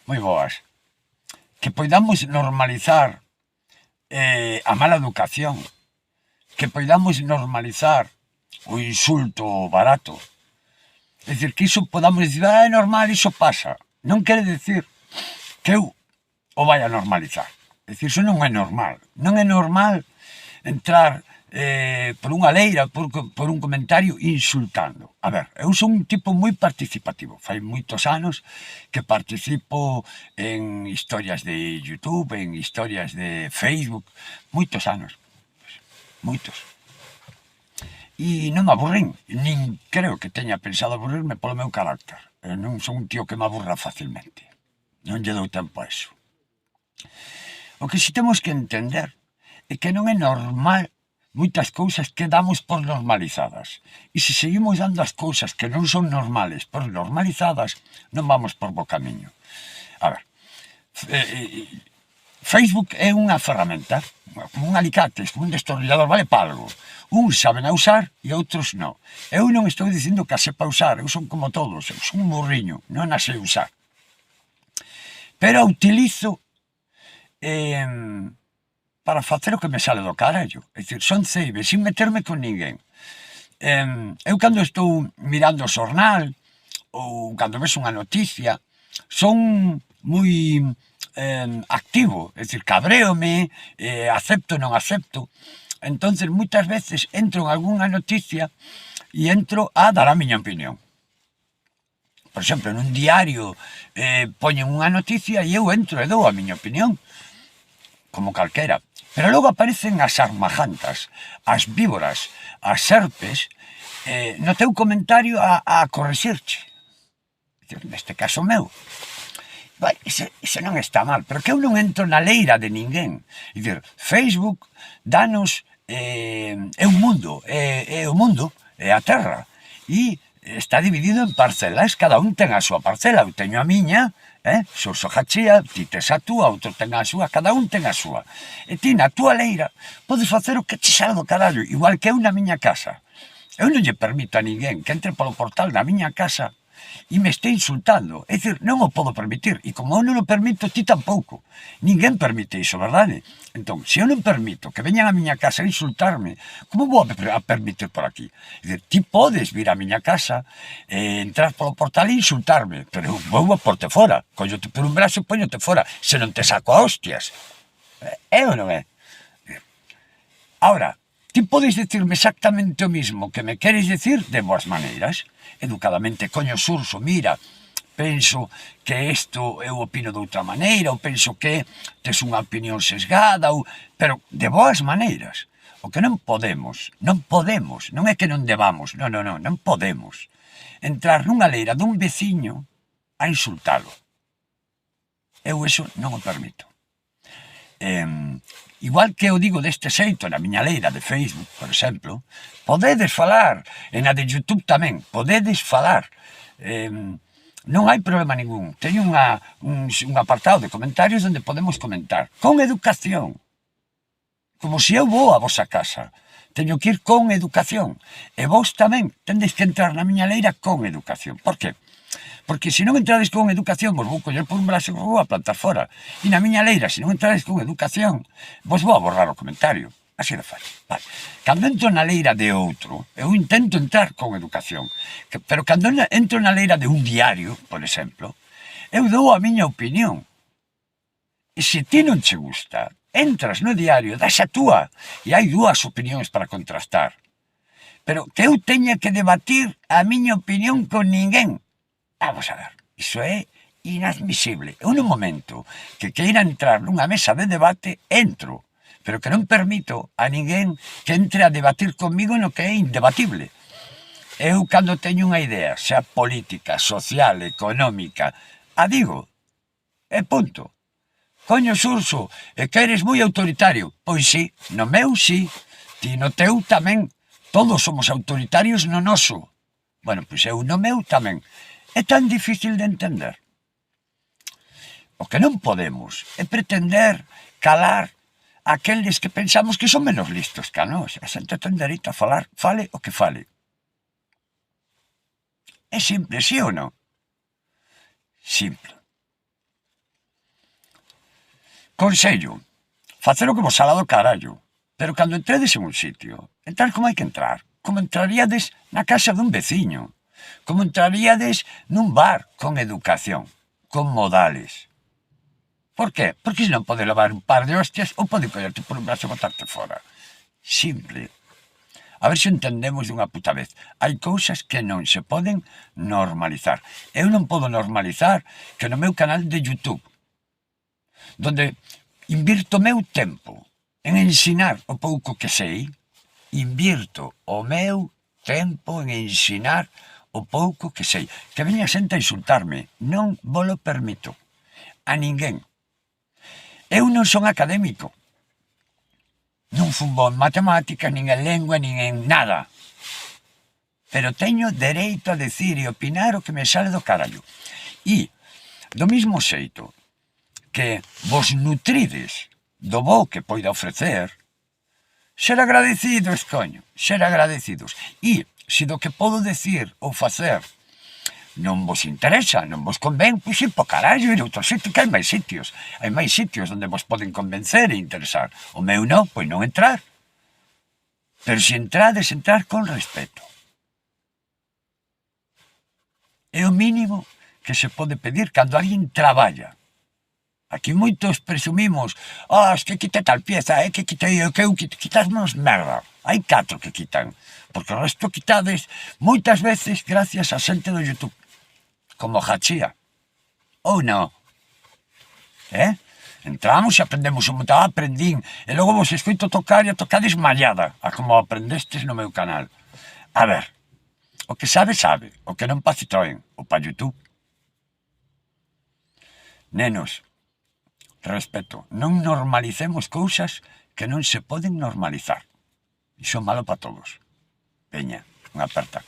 moi boas. Que poidamos normalizar a mala educación, que poidamos normalizar o insulto barato. É dicir, que iso podamos dicir, é normal, iso pasa. Non quere dicir que eu o vai a normalizar. É dicir, iso non é normal. Non é normal entrar por unha leira, por un comentario insultando. A ver, eu son un tipo moi participativo. Fai moitos anos que participo en historias de YouTube, en historias de Facebook. Moitos anos. Moitos. E non me aburrín, nin creo que teña pensado aburrirme polo meu carácter. Eu non son un tío que me aburra facilmente. Non lle dou tempo a eso. O que si temos que entender é que non é normal moitas cousas que damos por normalizadas. E se seguimos dando as cousas que non son normales por normalizadas, non vamos por bo camiño. A ver, Facebook é unha ferramenta, como un alicate, como un destornillador, vale para algo. Uns saben a usar e outros non. Eu non estou dicindo que a sepa usar, eu son como todos, eu son un burriño, non a sei usar. Pero a utilizo para facer o que me sale do carallo. É dicir, son ceibe, sin meterme con ninguén. Eu cando estou mirando o xornal ou cando ves unha noticia, son moi activo, é dicir, cabreome, acepto, non acepto. Entonces, moitas veces entro en algunha noticia e entro a dar a miña opinión. Por exemplo, nun diario poñen unha noticia e eu entro e dou a miña opinión, como calquera. Pero logo aparecen as armajantas, as víboras, as serpes, no teu comentario a correxirche. Neste caso meu. Iso non está mal, pero que eu non entro na leira de ninguén. É dicir, Facebook danos é un mundo, é o mundo, é a terra. E está dividido en parcelas, cada un ten a súa parcela. Eu teño a miña, Xurxo Gachía, ti tes a túa, outro ten a súa, cada un ten a súa. E ti na túa leira podes facer o que te sale do carallo, igual que eu na miña casa. Eu non lle permito a ninguén que entre polo portal da miña casa e me este insultando. É dicir, non o podo permitir. E como eu non o permito, ti tampouco. Ninguén permite iso, verdade? Entón, se eu non permito que veñan a miña casa a insultarme, como vou a permitir por aquí? É dicir, ti podes vir a miña casa, entrar polo portal e insultarme, pero eu vou a porte fora. Collote por un brazo e poñote fora. Se non te saco a hostias. É ou non é? Ahora, ti podes dicirme exactamente o mismo que me queres dicir de boas maneiras. Educadamente, coño Xurxo, mira, penso que isto eu opino de outra maneira, ou penso que tes unha opinión sesgada, pero de boas maneiras. O que non podemos, non é que non debamos, non podemos entrar nunha leira dun veciño a insultalo. Eu iso non o permito. Igual que eu digo deste xeito na miña leira de Facebook, por exemplo, podedes falar, e na de YouTube tamén, podedes falar. Non hai problema ningún. Teño un apartado de comentarios onde podemos comentar. Con educación. Como se eu vou a vosa casa. Teño que ir con educación. E vos tamén tendes que entrar na miña leira con educación. Por que? Porque se non entrades con educación, vos vou coller por un brazo e vos vou a plantar fora. E na miña leira, se non entrades con educación, vos vou a borrar o comentario. Así de fácil. Vale. Cando entro na leira de outro, eu intento entrar con educación. Pero cando entro na leira de un diario, por exemplo, eu dou a miña opinión. E se ti non che gusta, entras no diario, das a túa. E hai dúas opinións para contrastar. Pero que eu teña que debatir a miña opinión con ninguén. Vamos a ver, iso é inadmisible. Eu no momento que queira entrar nunha mesa de debate, entro, pero que non permito a ninguén que entre a debatir comigo no que é indebatible. Eu cando teño unha idea, xa política, social, económica, a digo, e punto. Coño Xurxo, é que eres moi autoritario. Pois sí, no meu sí, ti no teu tamén. Todos somos autoritarios no noso. Bueno, pois eu no meu tamén. É tan difícil de entender. O que non podemos é pretender calar aqueles que pensamos que son menos listos que a nós. A xente ten dereito a falar, fale o que fale. É simple, sí ou non? Simple. Consello, facer o que vos sala do carallo, pero cando entredes en un sitio, entrar como hai que entrar, como entraríades na casa dun veciño, como entraríades nun bar, con educación, con modales. Por qué? Porque se non pode levar un par de hostias ou pode collerte por un brazo e botarte fora. Simple. A ver se entendemos dunha puta vez. Hai cousas que non se poden normalizar. Eu non podo normalizar que no meu canal de YouTube, donde invirto o meu tempo en ensinar o pouco que sei, invirto o meu tempo en ensinar o pouco que sei. Que veña xente a insultarme. Non volo permito. A ninguén. Eu non son académico. Non fun bo en matemáticas, nin en lengua, nin en nada. Pero teño dereito a decir e opinar o que me sale do carallo. E, do mismo xeito que vos nutrides do bo que poida ofrecer, ser agradecidos, coño, ser agradecidos. E, se do que podo decir ou facer non vos interesa, non vos convén, pois ir po carallo, ir a outro sitio, que hai máis sitios. Hai máis sitios onde vos poden convencer e interesar. O meu non, pois non entrar. Pero se entrades, entrar con respeto. É o mínimo que se pode pedir cando alguén traballa. Aquí moitos presumimos, es que quite tal pieza, que quitei eu, que eu quitasnos merda. Hai 4 que quitan, porque o resto quitades moitas veces gracias a xente do YouTube. Como Hachía. Ou non? Entramos e aprendemos un montón, aprendín, e logo vos escoito tocar e a tocar desmallada, a como aprendestes no meu canal. A ver, o que sabe, sabe, o que non pa Citroën, ou pa YouTube. Nenos, respeto, non normalicemos cousas que non se poden normalizar. Iso é malo para todos. Veña, unha aperta.